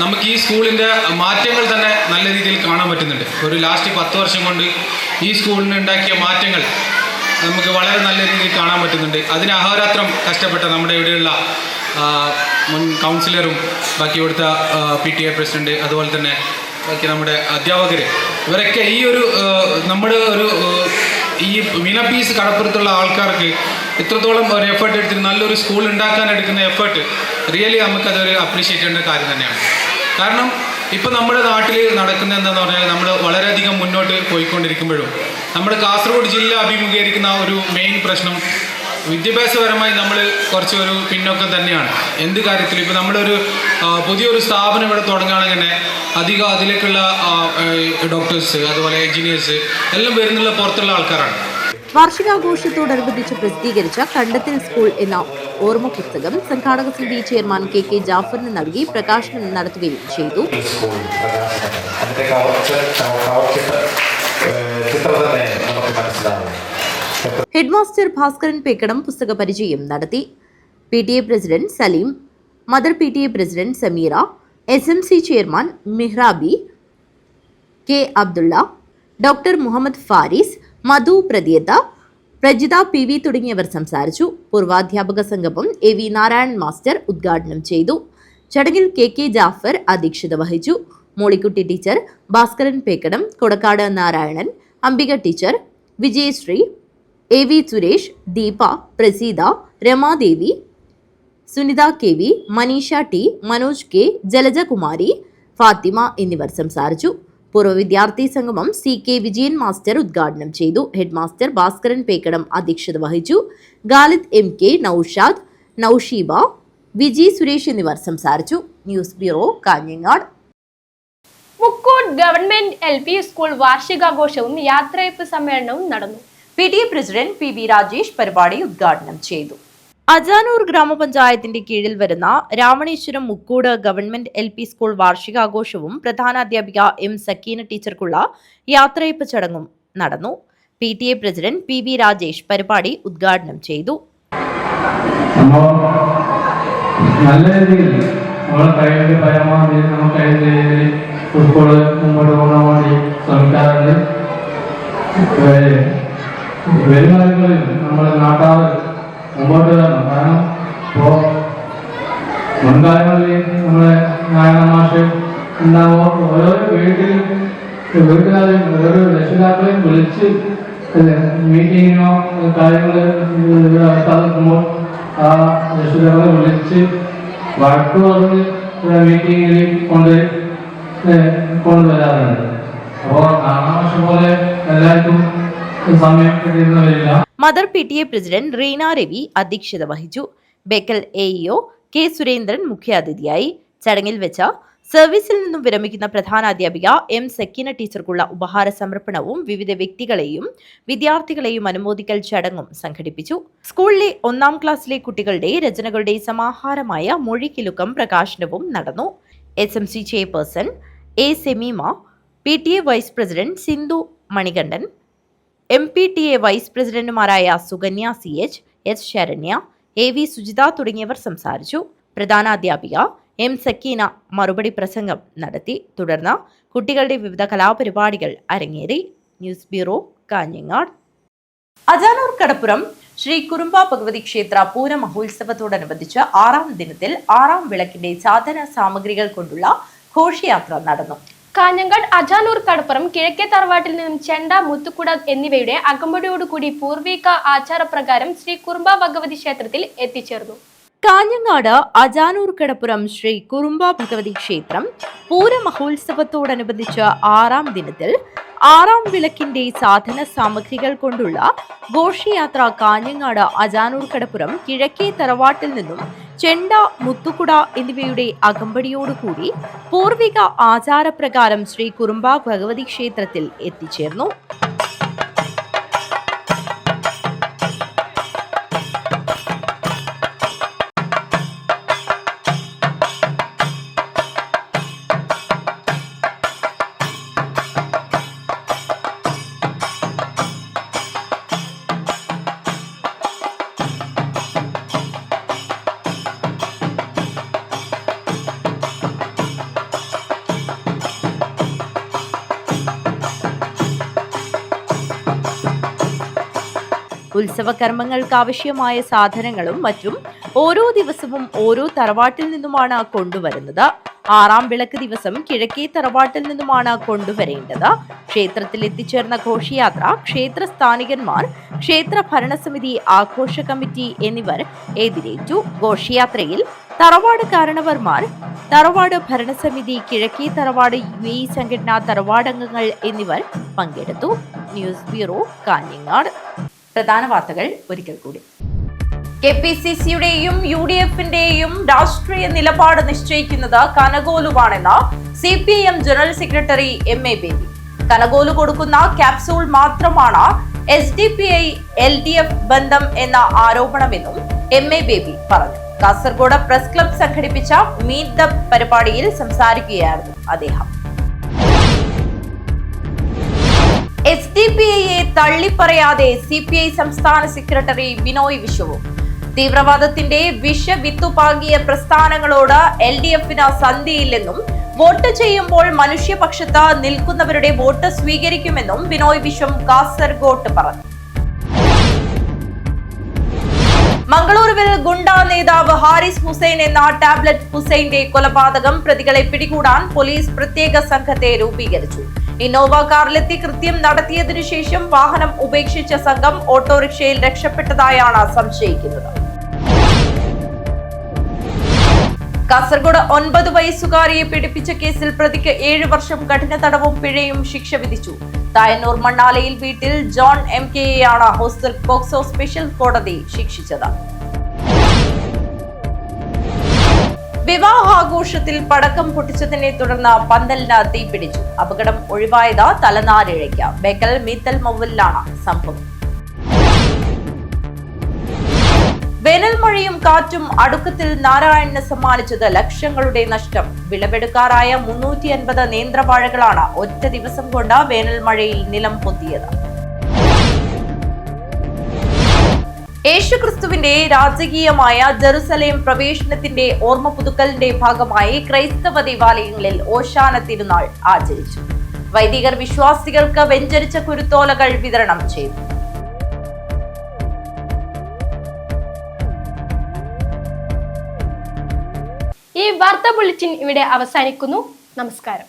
നമുക്ക് ഈ സ്കൂളിൻ്റെ മാറ്റങ്ങൾ തന്നെ നല്ല രീതിയിൽ കാണാൻ പറ്റുന്നുണ്ട്. ഒരു ലാസ്റ്റ് 10 വർഷം കൊണ്ട് ഈ സ്കൂളിന് ഉണ്ടാക്കിയ മാറ്റങ്ങൾ നമുക്ക് വളരെ നല്ല രീതിയിൽ കാണാൻ പറ്റുന്നുണ്ട്. അതിന് അഹോരാത്രം കഷ്ടപ്പെട്ട നമ്മുടെ ഇവിടെയുള്ള മുൻ കൗൺസിലറും ബാക്കി ഇവിടുത്തെ PTA പ്രസിഡന്റ്, അതുപോലെ തന്നെ ബാക്കി നമ്മുടെ അധ്യാപകർ, ഇവരൊക്കെ ഈ ഒരു നമ്മുടെ ഒരു ഈ മീനപ്പീസ് കടപ്പുറത്തുള്ള ആൾക്കാർക്ക് ഇത്രത്തോളം ഒരു എഫേർട്ട് എടുത്തിട്ട് നല്ലൊരു സ്കൂൾ ഉണ്ടാക്കാൻ എടുക്കുന്ന എഫേർട്ട് റിയലി നമുക്കതൊരു അപ്രീഷിയേറ്റ് ചെയ്യേണ്ട കാര്യം തന്നെയാണ്. കാരണം ഇപ്പോൾ നമ്മുടെ നാട്ടിൽ നടക്കുന്ന എന്താണെന്ന് പറഞ്ഞാൽ നമ്മൾ വളരെയധികം മുന്നോട്ട് പോയിക്കൊണ്ടിരിക്കുമ്പോഴും നമ്മുടെ കാസർഗോഡ് ജില്ല അഭിമുഖീകരിക്കുന്ന ഒരു മെയിൻ പ്രശ്നം വിദ്യാഭ്യാസപരമായി നമ്മൾ കുറച്ചൊരു പിന്നോക്കം തന്നെയാണ്. എന്ത് കാര്യത്തിലും ഇപ്പോൾ നമ്മളൊരു പുതിയൊരു സ്ഥാപനം ഇവിടെ തുടങ്ങുകയാണെങ്കിൽ തന്നെ അധികം അതിലേക്കുള്ള ഡോക്ടേഴ്സ്, അതുപോലെ എഞ്ചിനീയേഴ്സ് എല്ലാം വരുന്നുള്ള പുറത്തുള്ള ആൾക്കാരാണ്. വാർഷികാഘോഷത്തോടനുബന്ധിച്ച് പ്രസിദ്ധീകരിച്ച കണ്ടത്തിൽ സ്കൂൾ എന്ന ഓർമ്മ പുസ്തകം സംഘാടക സമിതി ചെയർമാൻ KK ജാഫറിന് നൽകി പ്രകാശനം നടത്തുകയും ചെയ്തു. ഹെഡ്മാസ്റ്റർ ഭാസ്കരൻ പേക്കടം പുസ്തക പരിചയം നടത്തി. PTA president Saleem, mother PTA president Sameera, SMC chairman Mihrabi, K Abdulla, doctor Muhammad Faris, Madhu Pradiyatha, Prajitha PV തുടങ്ങിയവർ സംസാരിച്ചു. പൂർവാധ്യാപക സംഗമം AV നാരായണൻ മാസ്റ്റർ ഉദ്ഘാടനം ചെയ്തു. ചടങ്ങിൽ KK ജാഫർ അധ്യക്ഷത വഹിച്ചു. Mollykutty teacher, Bhaskaran Pekkadam, Kodakkad Narayanan, Ambika teacher, Vijayasree, AV Suresh, Deepa, Praseetha, Ramadevi, Sunitha KV, Maneesha T, Manoj K, Jalajakumari, Fathima എന്നിവർ സംസാരിച്ചു. പൂർവ്വ വിദ്യാർത്ഥി സംഗമം CK വിജയൻ മാസ്റ്റർ ഉദ്ഘാടനം ചെയ്തു. ഹെഡ് മാസ്റ്റർ ഭാസ്കരൻ പേക്കടം അധ്യക്ഷത വഹിച്ചു. ഗാലിദ് MK, നൌഷാദ്, നൌഷീബ, വിജി സുരേഷ് എന്നിവർ സംസാരിച്ചു. News bureau, Kanhangad. Mukkoodu government LP school വാർഷികാഘോഷവും യാത്രയപ്പ് സമ്മേളനവും നടന്നു. PTA പ്രസിഡന്റ് PB രാജേഷ് പരിപാടി ഉദ്ഘാടനം ചെയ്തു. അജാനൂർ ഗ്രാമപഞ്ചായത്തിന്റെ കീഴിൽ വരുന്ന Ramaneswaram Mukkoodu government LP school വാർഷികാഘോഷവും പ്രധാനാധ്യാപിക M സക്കീന ടീച്ചർക്കുള്ള യാത്രയപ്പ് ചടങ്ങും നടന്നു. PTA പ്രസിഡന്റ് PB രാജേഷ് പരിപാടി ഉദ്ഘാടനം ചെയ്തു. നല്ല രീതിയിൽ നമ്മളെ കഴിവിന്റെ പരമാവധി നമുക്ക് സ്കൂൾ മുമ്പോട്ട് പോകാൻ വേണ്ടി ശ്രമിക്കാറുണ്ട്. വരുമാനങ്ങളിൽ നമ്മുടെ നാട്ടാർ മുമ്പോട്ട് വരണം. കാരണം ഇപ്പോൾ മുൻകാലങ്ങളിൽ നമ്മുടെ നാരായണ മാഷ് ഉണ്ടാകുമ്പോൾ ഓരോ വീട്ടുകാരെയും ഓരോ രക്ഷിതാക്കളെയും വിളിച്ച് മീറ്റിങ്ങിനോ കാര്യങ്ങൾ നടക്കുമ്പോൾ ആ രക്ഷിതാക്കളെ വിളിച്ച് വഴക്ക് പറഞ്ഞ് മീറ്റിങ്ങിൽ കൊണ്ടുവരാറുണ്ട്. അപ്പോൾ നാരായണ മാഷ് പോലെ എല്ലാവർക്കും mother PTA president Reena Ravi അധ്യക്ഷത വഹിച്ചു. ബേക്കൽ AEO K സുരേന്ദ്രൻ മുഖ്യാതിഥിയായി. ചടങ്ങിൽ വെച്ച സർവീസിൽ നിന്നും വിരമിക്കുന്ന പ്രധാനാധ്യാപിക M സക്കീന ടീച്ചർക്കുള്ള ഉപഹാര സമർപ്പണവും വിവിധ വ്യക്തികളെയും വിദ്യാർത്ഥികളെയും അനുമോദിക്കൽ ചടങ്ങും സംഘടിപ്പിച്ചു. സ്കൂളിലെ 1ാം ക്ലാസ്സിലെ കുട്ടികളുടെ രചനകളുടെ സമാഹാരമായ മൊഴിക്കിലുക്കം പ്രകാശനവും നടന്നു. SMC chairperson A Semeema, PTA vice president Sindhu Manikandan, MPTA vice പ്രസിഡന്റുമാരായ Sukanya CH, S Saranya, AV Sujitha തുടങ്ങിയവർ സംസാരിച്ചു. പ്രധാനാധ്യാപിക M സക്കീന മറുപടി പ്രസംഗം നടത്തി. തുടർന്ന് കുട്ടികളുടെ വിവിധ കലാപരിപാടികൾ അരങ്ങേറി. News bureau, Kanhangad. അജാനൂർ കടപ്പുറം ശ്രീ കുറുമ്പ ഭഗവതി ക്ഷേത്ര പൂര മഹോത്സവത്തോടനുബന്ധിച്ച് 6ാം ദിനത്തിൽ 6ാം വിളക്കിന്റെ സാധന സാമഗ്രികൾ കൊണ്ടുള്ള ഘോഷയാത്ര നടന്നു. കാഞ്ഞങ്ങാട് അജാനൂർ കടപ്പുറം കിഴക്കേ തറവാട്ടിൽ നിന്നും ചെണ്ട, മുത്തുക്കുട എന്നിവയുടെ അകമ്പടിയോടുകൂടി പൂർവിക ആചാരപ്രകാരം ശ്രീ കുറുമ്പ ഭഗവതി ക്ഷേത്രത്തിൽ എത്തിച്ചേർന്നു. കാഞ്ഞങ്ങാട് അജാനൂർ കടപ്പുറം ശ്രീ കുറുമ്പ ഭഗവതി ക്ഷേത്രം പൂര മഹോത്സവത്തോടനുബന്ധിച്ച് 6ാം ദിനത്തിൽ 6ാം വിളക്കിന്റെ സാധന സാമഗ്രികൾ കൊണ്ടുള്ള ഘോഷയാത്ര കാഞ്ഞങ്ങാട് അജാനൂർ കടപ്പുറം കിഴക്കേ തറവാട്ടിൽ നിന്നും ചെണ്ട, മുത്തുകുട എന്നിവയുടെ അകമ്പടിയോടുകൂടി പൂർവിക ആചാരപ്രകാരം ശ്രീ കുറുമ്പ ഭഗവതി ക്ഷേത്രത്തിൽ എത്തിച്ചേർന്നു. ഉത്സവകർമ്മങ്ങൾക്കാവശ്യമായ സാധനങ്ങളും മറ്റും ഓരോ ദിവസവും ഓരോ തറവാട്ടിൽ നിന്നുമാണ് കൊണ്ടുവരുന്നത്. 6-ാം വിളക്ക് ദിവസം കിഴക്കേ തറവാട്ടിൽ നിന്നുമാണ് കൊണ്ടുവരേണ്ടത്. ക്ഷേത്രത്തിൽ എത്തിച്ചേർന്ന ഘോഷയാത്ര ക്ഷേത്ര സ്ഥാനികന്മാർ, ക്ഷേത്ര ഭരണസമിതി, ആഘോഷ കമ്മിറ്റി എന്നിവർ എതിരേറ്റു. ഘോഷയാത്രയിൽ തറവാട് കാരണവർമാർ, തറവാട് ഭരണസമിതി, കിഴക്കേ തറവാട് UAE സംഘടനാ തറവാടംഗങ്ങൾ എന്നിവർ പങ്കെടുത്തു. News bureau, Kanhangad. പ്രധാന വാർത്തകൾ ഒരിക്കൽ കൂടി. KPCCയുടെയും UDFന്റെയും രാഷ്ട്രീയ നിലപാട് നിശ്ചയിക്കുന്നത് കനകോലുവാണെന്ന് CPIM general secretary MA Baby. Kanugolu കൊടുക്കുന്ന ക്യാപ്സൂൾ മാത്രമാണ് SDPI LDF ബന്ധം എന്ന ആരോപണമെന്നും MA ബേബി പറഞ്ഞു. കാസർഗോഡ് പ്രസ് ക്ലബ് സംഘടിപ്പിച്ച മീറ്റ് ദ പരിപാടിയിൽ സംസാരിക്കുകയായിരുന്നു അദ്ദേഹം. SDPIയെ തള്ളിപ്പറയാതെ CPI സംസ്ഥാന സെക്രട്ടറി ബിനോയ് വിശ്വവും. തീവ്രവാദത്തിന്റെ വിഷവിത്തുപാകിയ പ്രസ്ഥാനങ്ങളോട് LDFന് സന്ധിയില്ലെന്നും വോട്ട് ചെയ്യുമ്പോൾ മനുഷ്യപക്ഷത്ത് നിൽക്കുന്നവരുടെ വോട്ട് സ്വീകരിക്കുമെന്നും ബിനോയ് വിശ്വം കാസർഗോഡ് പറഞ്ഞു. മംഗളൂരുവിൽ ഗുണ്ടാ നേതാവ് ഹാരിസ് ഹുസൈൻ എന്ന ടാബ്ലറ്റ് ഹുസൈന്റെ കൊലപാതകം പ്രതികളെ പിടികൂടാൻ പോലീസ് പ്രത്യേക സംഘത്തെ രൂപീകരിച്ചു. ഇന്നോവ കാറിലെത്തി കൃത്യം നടത്തിയതിനു ശേഷം വാഹനം ഉപേക്ഷിച്ച സംഘം ഓട്ടോറിക്ഷയിൽ രക്ഷപ്പെട്ടതായാണ് സംശയിക്കുന്നത്. കാസർഗോഡ് 9 വയസ്സുകാരിയെ പീഡിപ്പിച്ച കേസിൽ പ്രതിക്ക് 7 വർഷം കഠിന തടവും പിഴയും ശിക്ഷ വിധിച്ചു. തായന്നൂർ മണ്ണാലയിൽ വീട്ടിൽ ജോൺ MKയെയാണ് ഹോസ്റ്റൽ പോക്സോ സ്പെഷ്യൽ കോടതി ശിക്ഷിച്ചത്. വിവാഹാഘോഷത്തിൽ പടക്കം പൊട്ടിച്ചതിനെ തുടർന്ന് പന്തലിന് തീപിടിച്ചു. അപകടം ഒഴിവായത് തലനാരിഴയ്ക്ക്. ബേക്കൽ മീത്തൽ മൊവലിലാണ് സംഭവം. വേനൽ മഴയും കാറ്റും അടുക്കത്തിൽ നാരായണന് സമ്മാനിച്ചത് ലക്ഷങ്ങളുടെ നഷ്ടം. വിളവെടുക്കാറായ 350 നേന്ത്രവാഴകളാണ് ഒറ്റ ദിവസം കൊണ്ട് വേനൽ മഴയിൽ നിലം പൊത്തിയത്. യേശുക്രിസ്തുവിന്റെ രാജകീയമായ ജെറുസലേം പ്രവേശനത്തിന്റെ ഓർമ്മ പുതുക്കലിന്റെ ഭാഗമായി ക്രൈസ്തവ ദേവാലയങ്ങളിൽ ഓശാന തിരുനാൾ ആചരിച്ചു. വൈദികർ വിശ്വാസികൾക്ക് വെഞ്ചരിച്ച കുരുത്തോലകൾ വിതരണം ചെയ്തു. ഈ വാർത്താ ബുള്ളറ്റിൻ ഇവിടെ അവസാനിക്കുന്നു. നമസ്കാരം.